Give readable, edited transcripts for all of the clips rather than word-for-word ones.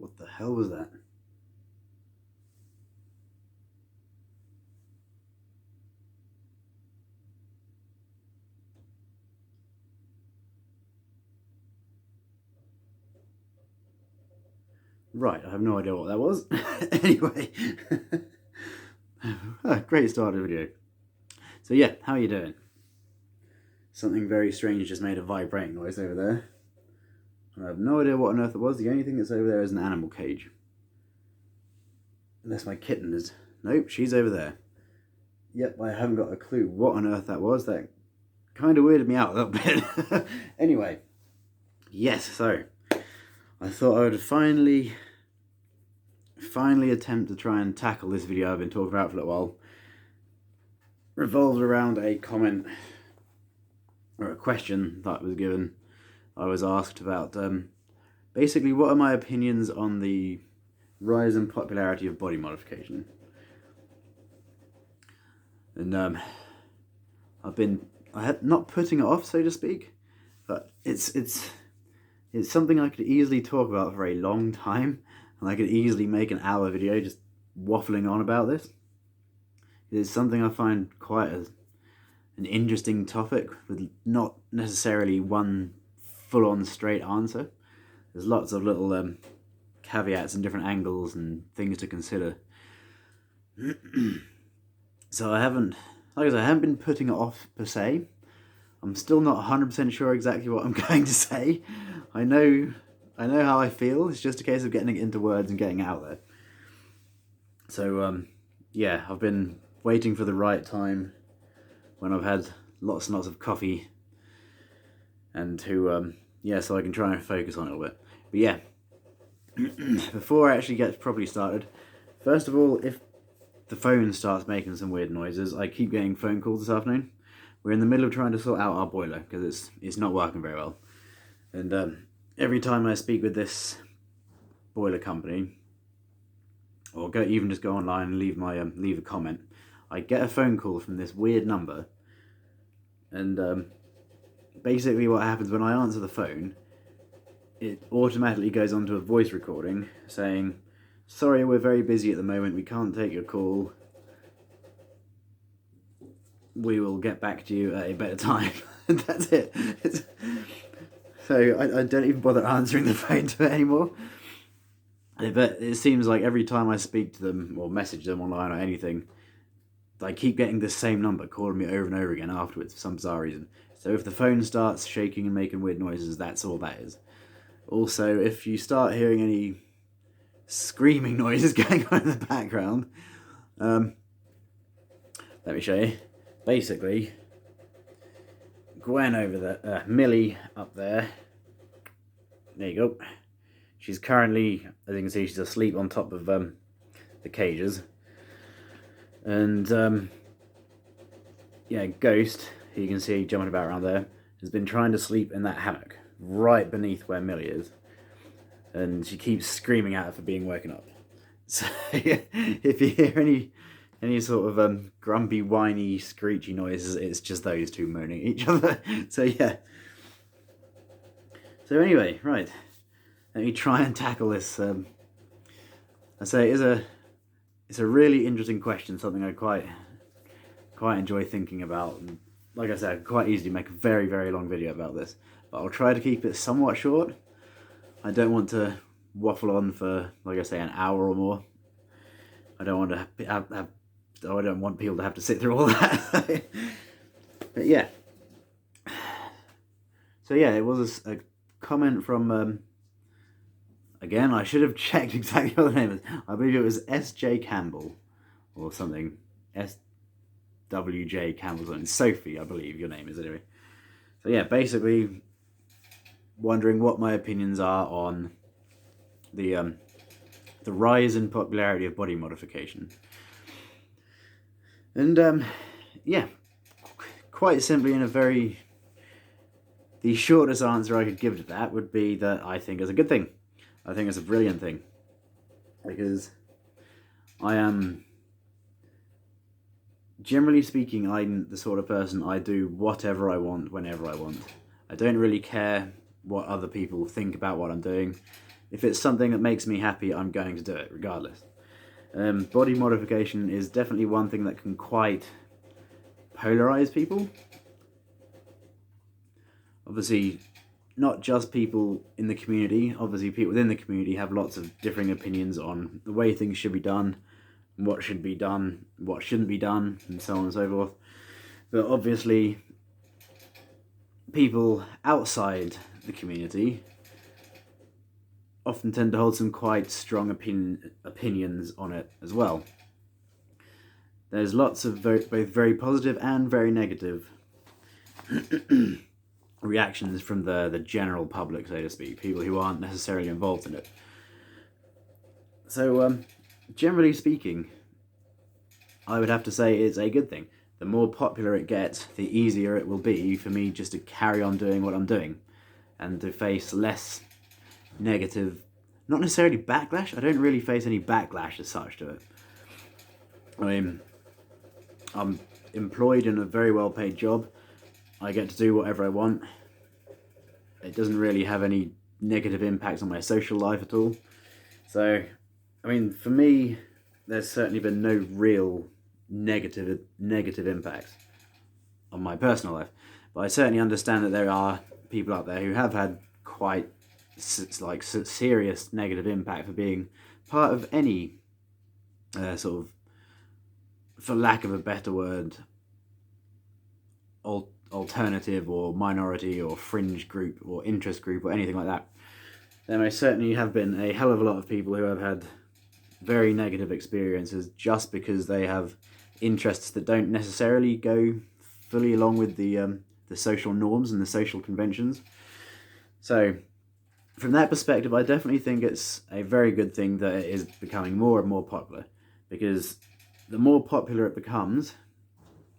What the hell was that? Right, I have no idea what that was. Anyway, great start to the video. So yeah, how are you doing? Something very strange just made a vibrating noise over there. I have no idea what on earth it was. The only thing that's over there is an animal cage. Unless my kitten is... Nope, she's over there. Yep, I haven't got a clue what on earth that was. That kind of weirded me out a little bit. Anyway, yes, so I thought I would finally attempt to try and tackle this video I've been talking about for a little while. Revolved around a comment or a question that was given. I was asked about basically what are my opinions on the rise in popularity of body modification. And I had not putting it off, so to speak, but it's something I could easily talk about for a long time, and I could easily make an hour video just waffling on about this. It's something I find quite an interesting topic with not necessarily one full-on straight answer. There's lots of little caveats and different angles and things to consider. So I haven't been putting it off per se. I'm still not 100% sure exactly what I'm going to say. I know how I feel. It's just a case of getting it into words and getting it out there. So yeah, I've been waiting for the right time when I've had lots and lots of coffee, and to yeah, so I can try and focus on it a little bit. But yeah, before I actually get properly started, first of all, if the phone starts making some weird noises, I keep getting phone calls this afternoon. We're in the middle of trying to sort out our boiler because it's not working very well, and every time I speak with this boiler company, or even just go online and leave a comment, I get a phone call from this weird number, and basically what happens when I answer the phone, it automatically goes onto a voice recording saying, "Sorry, we're very busy at the moment, we can't take your call. We will get back to you at a better time." And that's it. So I don't even bother answering the phone to it anymore. But it seems like every time I speak to them or message them online or anything, I keep getting the same number calling me over and over again afterwards for some bizarre reason. So if the phone starts shaking and making weird noises, that's all that is. Also, if you start hearing any screaming noises going on in the background, let me show you. Basically, Gwen over there, Millie up there, there you go. She's currently, as you can see, she's asleep on top of the cages. And yeah, Ghost, who you can see jumping about around there, has been trying to sleep in that hammock right beneath where Millie is, and she keeps screaming at her for being woken up. So if you hear any sort of grumpy, whiny, screechy noises, it's just those two moaning at each other. So yeah. So anyway, right, let me try and tackle this. I say it's a really interesting question, something I quite enjoy thinking about. And like I said, I could quite easily make a very, very long video about this, but I'll try to keep it somewhat short. I don't want to waffle on for, like I say, an hour or more. I don't want to I don't want people to have to sit through all that. But yeah. So yeah, it was a comment from again, I should have checked exactly what the name is. I believe it was S.J. Campbell or something. S.W.J. Campbell. And Sophie, I believe your name is anyway. So yeah, basically wondering what my opinions are on the rise in popularity of body modification. And yeah, quite simply, the shortest answer I could give to that would be that I think it's a good thing. I think it's a brilliant thing, because I am, generally speaking, I'm the sort of person, I do whatever I want, whenever I want. I don't really care what other people think about what I'm doing. if it's something that makes me happy, I'm going to do it regardless. Body modification is definitely one thing that can quite polarize people. Obviously, not just people in the community. Obviously, people within the community have lots of differing opinions on the way things should be done, what should be done, what shouldn't be done, and so on and so forth. But obviously, people outside the community often tend to hold some quite strong opinions on it as well. There's lots of both very positive and very negative reactions from the general public, so to speak, people who aren't necessarily involved in it. So, generally speaking, I would have to say it's a good thing. The more popular it gets, the easier it will be for me just to carry on doing what I'm doing and to face less negative, not necessarily backlash. I don't really face any backlash as such to it. I mean, I'm employed in a very well paid job. I get to do whatever I want. It doesn't really have any negative impacts on my social life at all. So, I mean, for me, there's certainly been no real negative impacts on my personal life. But I certainly understand that there are people out there who have had quite serious negative impact for being part of any sort of, for lack of a better word, alternative or minority or fringe group or interest group or anything like that. There may certainly have been a hell of a lot of people who have had very negative experiences just because they have interests that don't necessarily go fully along with the social norms and the social conventions. So from that perspective, I definitely think it's a very good thing that it is becoming more and more popular, because the more popular it becomes,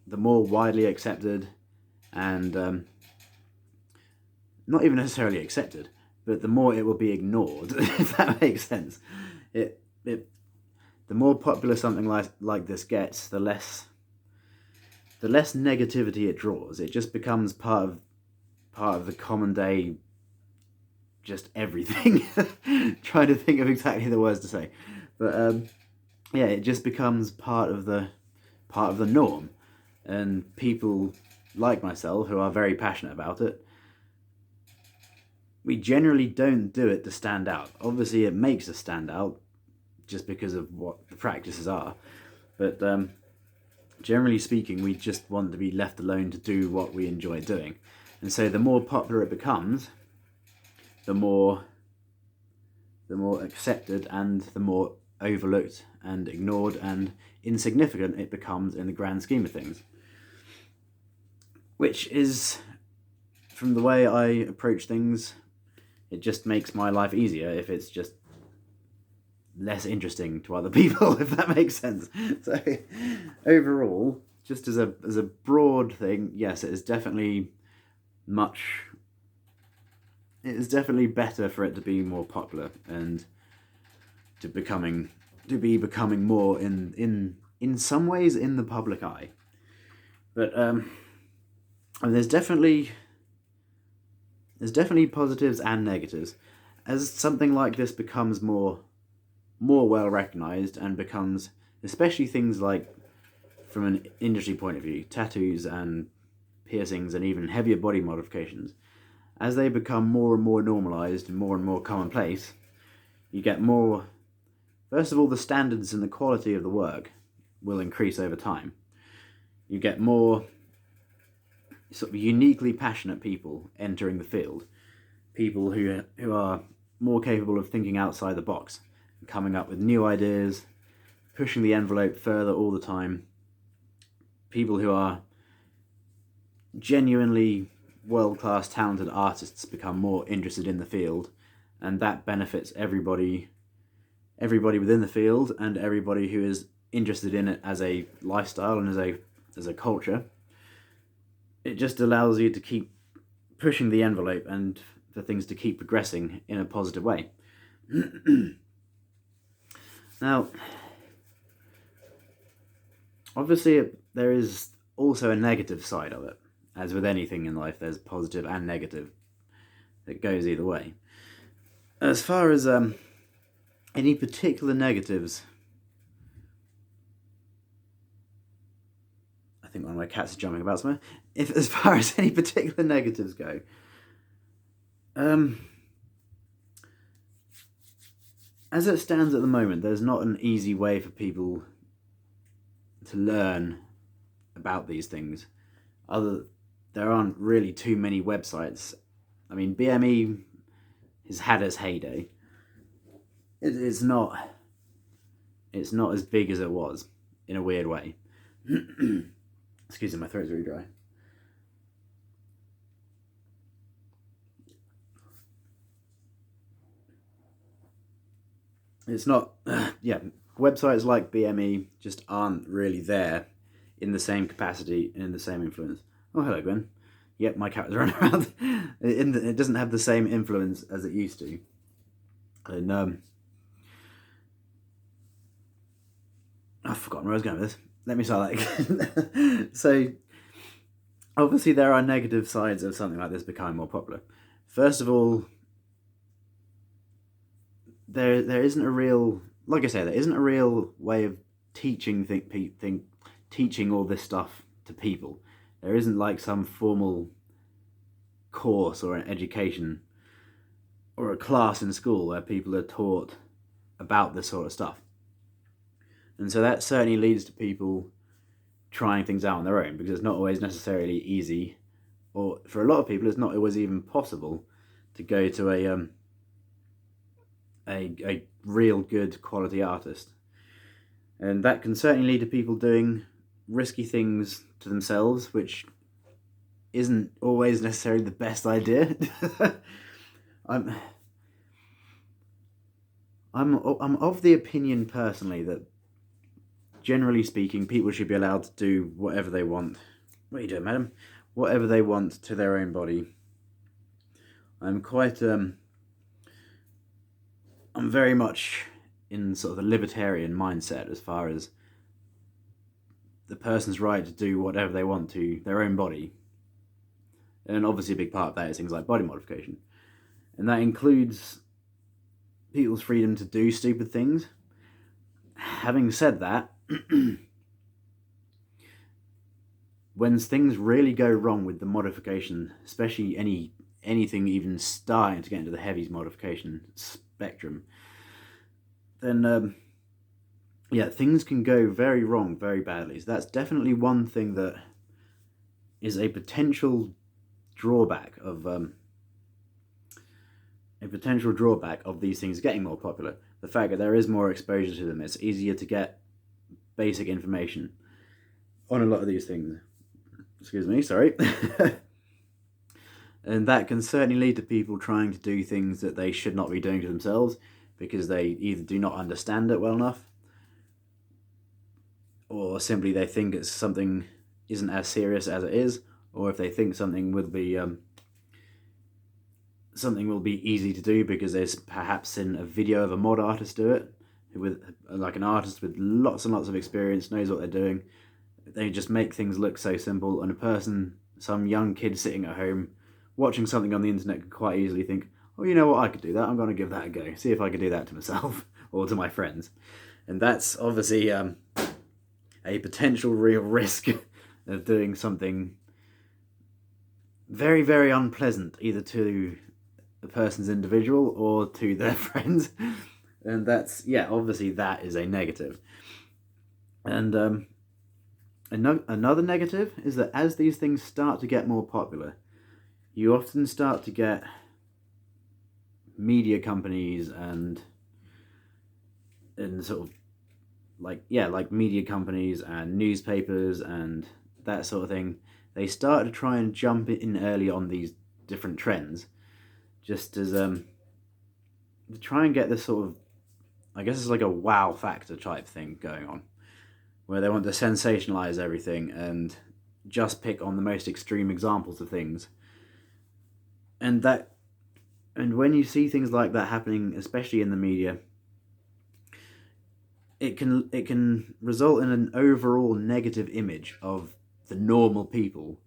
the more widely accepted and not even necessarily accepted, but the more it will be ignored, if that makes sense. The more popular something like this gets, the less negativity it draws. It just becomes part of the common day, just everything. Trying to think of exactly the words to say, but yeah, it just becomes part of the norm, and people like myself who are very passionate about it, we generally don't do it to stand out. Obviously, it makes us stand out just because of what the practices are, but generally speaking, we just want to be left alone to do what we enjoy doing. And so the more popular it becomes, the more accepted and the more overlooked and ignored and insignificant it becomes in the grand scheme of things. Which is, from the way I approach things, it just makes my life easier if it's just less interesting to other people, if that makes sense. So overall, just as a broad thing, yes, it is definitely better for it to be more popular and to be becoming more in some ways in the public eye. But and there's definitely positives and negatives. As something like this becomes more well recognized and becomes, especially things like, from an industry point of view, tattoos and piercings and even heavier body modifications, as they become more and more normalized and more commonplace, you get more. First of all, the standards and the quality of the work will increase over time. You get more sort of uniquely passionate people entering the field, people who are more capable of thinking outside the box, coming up with new ideas, pushing the envelope further all the time, people who are genuinely world-class talented artists become more interested in the field, and that benefits everybody within the field and everybody who is interested in it as a lifestyle and as a culture. It just allows you to keep pushing the envelope and for things to keep progressing in a positive way. Now, obviously, there is also a negative side of it. As with anything in life, there's positive and negative. It goes either way. As far as any particular negatives, I think one of my cats is jumping about somewhere. If as far as any particular negatives go, as it stands at the moment, there's not an easy way for people to learn about these things. There aren't really too many websites. I mean, BME has had its heyday. It's not as big as it was, in a weird way. Excuse me, my throat's really dry. It's not, yeah, websites like BME just aren't really there in the same capacity and in the same influence. Oh, hello, Gwen. Yep, my cat was running around. It doesn't have the same influence as it used to. And, I've forgotten where I was going with this. Let me start that again. So, obviously there are negative sides of something like this becoming more popular. First of all, there isn't a real, like I say, there isn't a real way of teaching teaching all this stuff to people. There isn't like some formal course or an education or a class in school where people are taught about this sort of stuff. And so that certainly leads to people trying things out on their own, because it's not always necessarily easy, or for a lot of people it's not always even possible to go to a real good quality artist. And that can certainly lead to people doing risky things to themselves, which isn't always necessarily the best idea. I'm of the opinion personally that, generally speaking, people should be allowed to do whatever they want. What are you doing, madam? Whatever they want to their own body. I'm very much in sort of the libertarian mindset as far as the person's right to do whatever they want to their own body. And obviously a big part of that is things like body modification. And that includes people's freedom to do stupid things. Having said that, when things really go wrong with the modification, especially anything even starting to get into the heavy modification spectrum, then yeah, things can go very wrong very badly. So that's definitely one thing that is a potential drawback of these things getting more popular. The fact that there is more exposure to them, it's easier to get basic information on a lot of these things. Excuse me, sorry. And that can certainly lead to people trying to do things that they should not be doing to themselves, because they either do not understand it well enough, or simply they think it's something isn't as serious as it is, or if they think something will be easy to do because there's perhaps seen a video of a mod artist do it, with like an artist with lots and lots of experience, knows what they're doing. They just make things look so simple, and some young kid sitting at home watching something on the internet could quite easily think, oh, you know what, I could do that, I'm going to give that a go, see if I could do that to myself or to my friends. And that's obviously a potential real risk of doing something very, very unpleasant, either to the person's individual or to their friends. And that's, yeah, obviously that is a negative. And another negative is that as these things start to get more popular, you often start to get media companies and sort of like media companies and newspapers and that sort of thing. They start to try and jump in early on these different trends, just as to try and get this sort of, I guess it's like a wow factor type thing going on, where they want to sensationalize everything and just pick on the most extreme examples of things. And when you see things like that happening, especially in the media, it can result in an overall negative image of the normal people,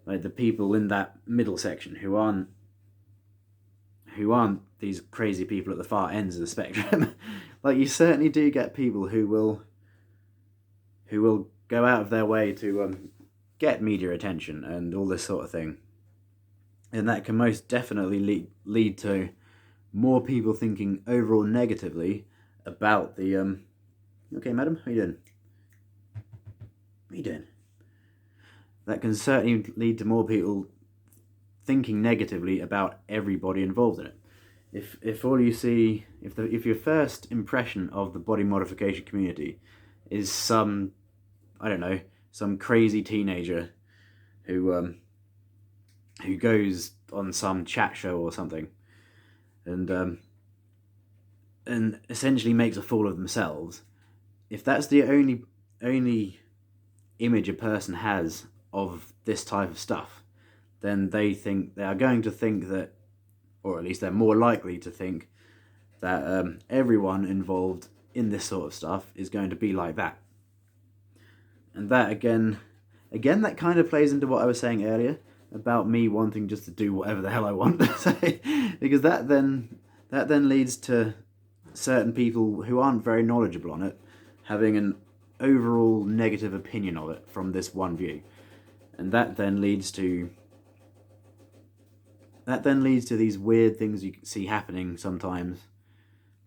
like the people in that middle section who aren't these crazy people at the far ends of the spectrum. Like, you certainly do get people who will go out of their way to get media attention and all this sort of thing, and that can most definitely lead to more people thinking overall negatively about the okay, madam, how you doing? What are you doing? That can certainly lead to more people thinking negatively about everybody involved in it. If all you see, if your first impression of the body modification community is some, I don't know, some crazy teenager who goes on some chat show or something and essentially makes a fool of themselves, if that's the only image a person has of this type of stuff, then they are going to think that, or at least they're more likely to think that everyone involved in this sort of stuff is going to be like that. And that again, that kind of plays into what I was saying earlier about me wanting just to do whatever the hell I want. Because that then leads to certain people who aren't very knowledgeable on it having an overall negative opinion of it from this one view. And that then leads to these weird things you see happening sometimes,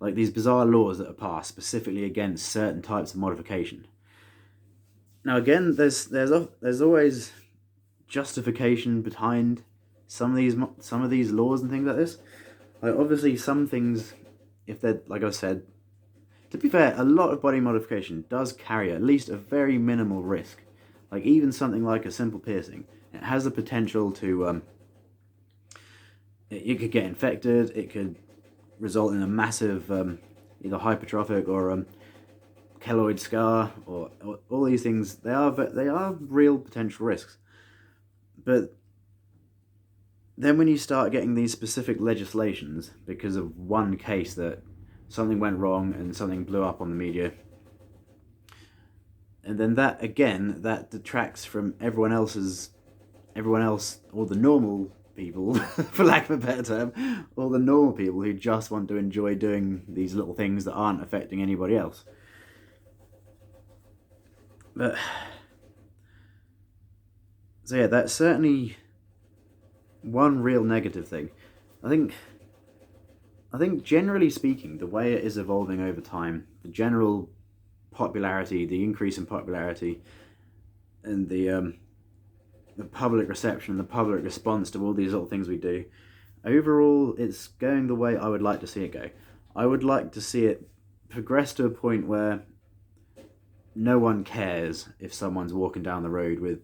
like these bizarre laws that are passed specifically against certain types of modification. Now again, there's always justification behind some of these laws and things like this. Like, obviously some things, if they're, like I said, to be fair, a lot of body modification does carry at least a very minimal risk. Like, even something like a simple piercing, it has the potential to it could get infected, it could result in a massive either hypertrophic or keloid scar, or all these things. They are real potential risks. But then when you start getting these specific legislations because of one case that something went wrong and something blew up on the media, and then that detracts from everyone else, all the normal people, for lack of a better term, all the normal people who just want to enjoy doing these little things that aren't affecting anybody else. But so yeah, that's certainly one real negative thing. I think generally speaking, the way it is evolving over time, the general popularity, the increase in popularity, and the public reception, the public response to all these little things we do, overall, it's going the way I would like to see it go. I would like to see it progress to a point where no one cares if someone's walking down the road with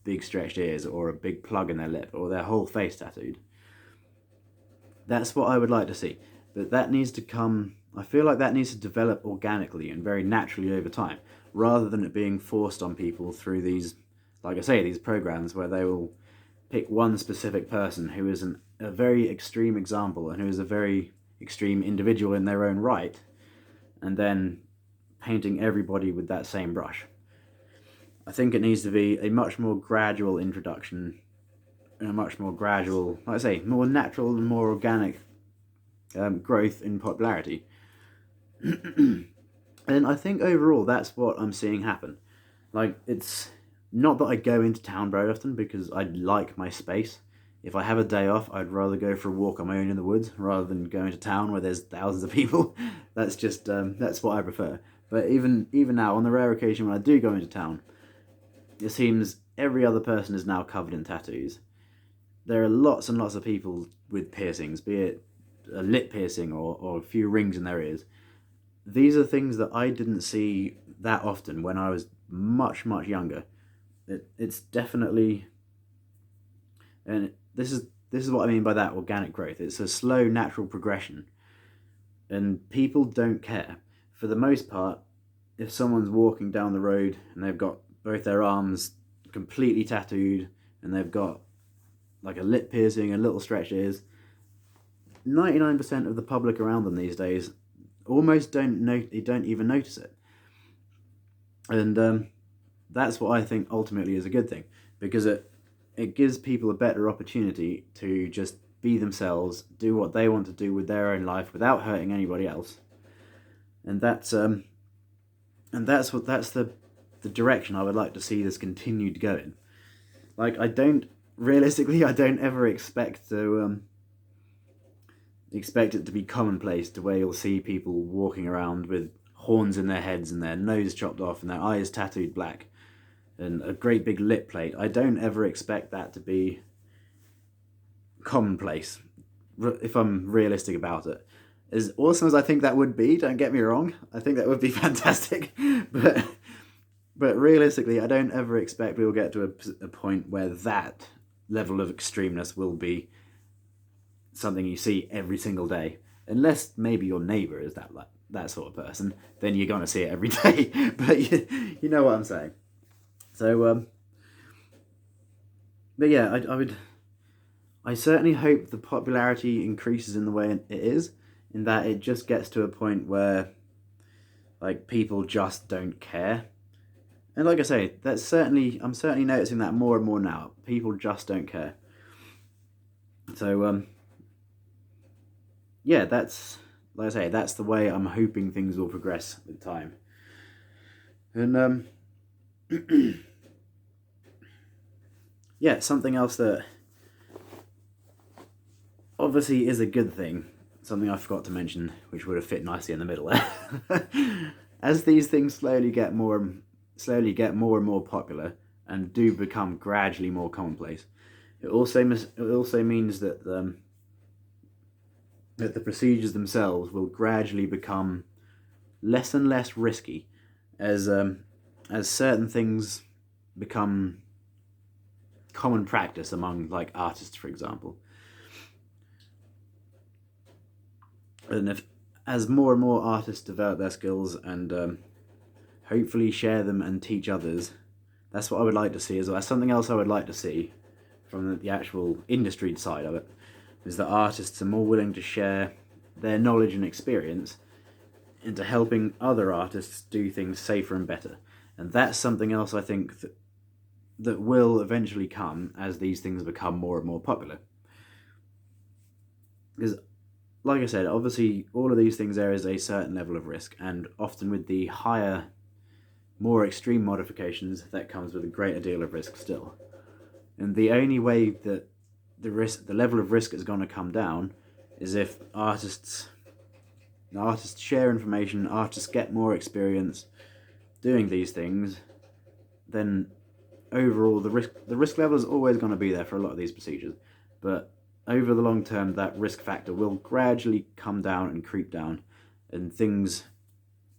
big stretched ears or a big plug in their lip or their whole face tattooed. That's what I would like to see. But that needs to come, I feel like that needs to develop organically and very naturally over time, rather than it being forced on people through these, like I say, these programs where they will pick one specific person who is a very extreme example and who is a very extreme individual in their own right, and then painting everybody with that same brush. I think it needs to be a much more gradual introduction and a much more gradual, like I say, more natural and more organic growth in popularity. And I think overall that's what I'm seeing happen. Like, it's not that I go into town very often because I like my space. If I have a day off, I'd rather go for a walk on my own in the woods rather than go into town where there's thousands of people. That's just that's what I prefer. But even now, on the rare occasion when I do go into town, it seems every other person is now covered in tattoos. There are lots and lots of people with piercings, be it a lip piercing or a few rings in their ears. These are things that I didn't see that often when I was much, much younger. It's definitely, and this is what I mean by that organic growth. It's a slow, natural progression, and people don't care. For the most part, if someone's walking down the road and they've got both their arms completely tattooed and they've got like a lip piercing and little stretched ears, 99% of the public around them these days almost don't even notice it. And that's what I think ultimately is a good thing, because it gives people a better opportunity to just be themselves, do what they want to do with their own life without hurting anybody else. And that's the direction I would like to see this continued going. Like, realistically, I don't ever expect it to be commonplace to where you'll see people walking around with horns in their heads and their nose chopped off and their eyes tattooed black and a great big lip plate. I don't ever expect that to be commonplace, if I'm realistic about it. As awesome as I think that would be, don't get me wrong, I think that would be fantastic, but realistically, I don't ever expect we'll get to a point where that level of extremeness will be something you see every single day. Unless maybe your neighbour is that sort of person, then you're going to see it every day. But you know what I'm saying. So, but yeah, I certainly hope the popularity increases in the way it is, in that it just gets to a point where, like, people just don't care. And like I say, I'm certainly noticing that more and more now. People just don't care. So, yeah, that's the way I'm hoping things will progress with time. And, yeah, something else that obviously is a good thing, something I forgot to mention, which would have fit nicely in the middle there. As these things slowly get more and more popular and do become gradually more commonplace, it also means that the procedures themselves will gradually become less and less risky as certain things become common practice among, like, artists, for example. And as more and more artists develop their skills and hopefully share them and teach others, that's what I would like to see as well. That's something else I would like to see from the actual industry side of it, is that artists are more willing to share their knowledge and experience into helping other artists do things safer and better. And that's something else I think that will eventually come as these things become more and more popular. Because, like I said, obviously all of these things, there is a certain level of risk, and often with the higher, more extreme modifications, that comes with a greater deal of risk still. And the only way that the level of risk is going to come down is if artists share information, artists get more experience doing these things, then overall the risk level is always going to be there for a lot of these procedures. But over the long term, that risk factor will gradually come down and creep down, and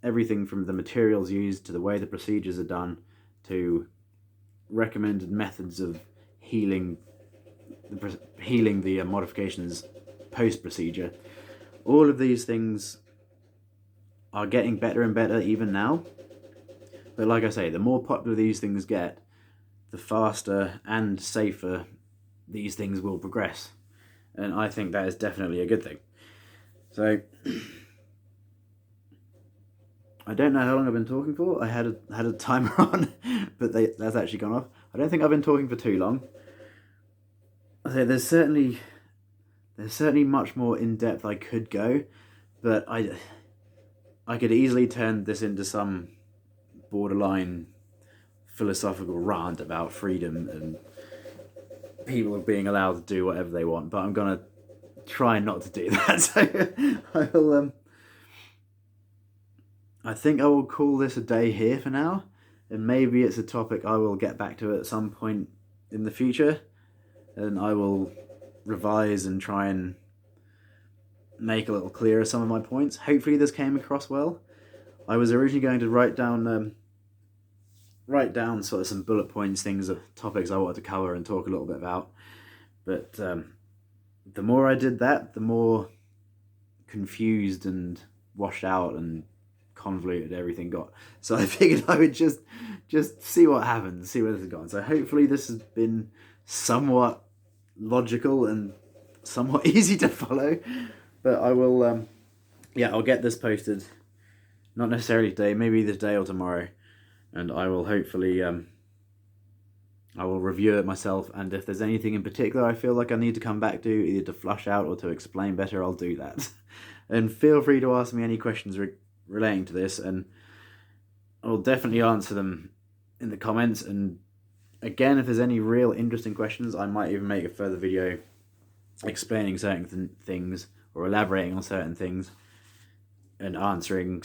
everything from the materials used to the way the procedures are done to recommended methods of healing the modifications post-procedure, all of these things are getting better and better even now. But like I say, the more popular these things get, the faster and safer these things will progress. And I think that is definitely a good thing. So, I don't know how long I've been talking for. I had a timer on, but that's actually gone off. I don't think I've been talking for too long. I say there's certainly much more in depth I could go, but I could easily turn this into some borderline philosophical rant about freedom and people being allowed to do whatever they want. But I'm gonna try not to do that. So I think I will call this a day here for now, and maybe it's a topic I will get back to at some point in the future, and I will revise and try and make a little clearer some of my points. Hopefully this came across well. I was originally going to write down sort of some bullet points, topics I wanted to cover and talk a little bit about, but the more I did that, the more confused and washed out and convoluted everything got. So I figured I would just see what happens, see where this has gone. So hopefully this has been somewhat logical and somewhat easy to follow, but I will I'll get this posted, not necessarily today, maybe this day or tomorrow, and I will hopefully I will review it myself, and if there's anything in particular I feel like I need to come back to, either to flush out or to explain better, I'll do that. And feel free to ask me any questions relating to this, and I'll definitely answer them in the comments. And again, if there's any real interesting questions, I might even make a further video explaining certain things or elaborating on certain things and answering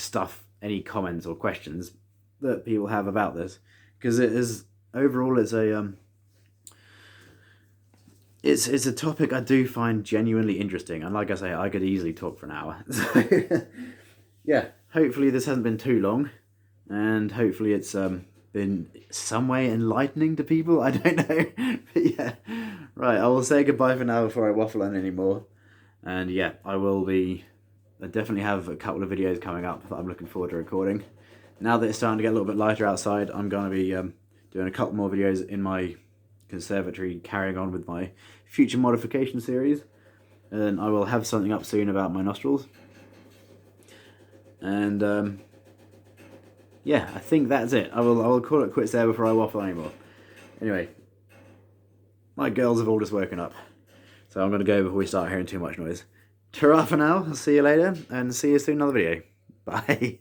any comments or questions that people have about this, because it is overall it's a topic I do find genuinely interesting, and like I say, I could easily talk for an hour. So yeah, hopefully this hasn't been too long, and hopefully it's been some way enlightening to people. I don't know. But yeah, right, I will say goodbye for now before I waffle on anymore. And yeah, I definitely have a couple of videos coming up that I'm looking forward to recording. Now that it's starting to get a little bit lighter outside, I'm going to be doing a couple more videos in my conservatory, carrying on with my future modification series. And I will have something up soon about my nostrils. And yeah, I think that's it. I will call it quits there before I waffle anymore. Anyway, my girls have all just woken up, so I'm going to go before we start hearing too much noise. Ta-ra for now, I'll see you later, and see you soon in another video. Bye.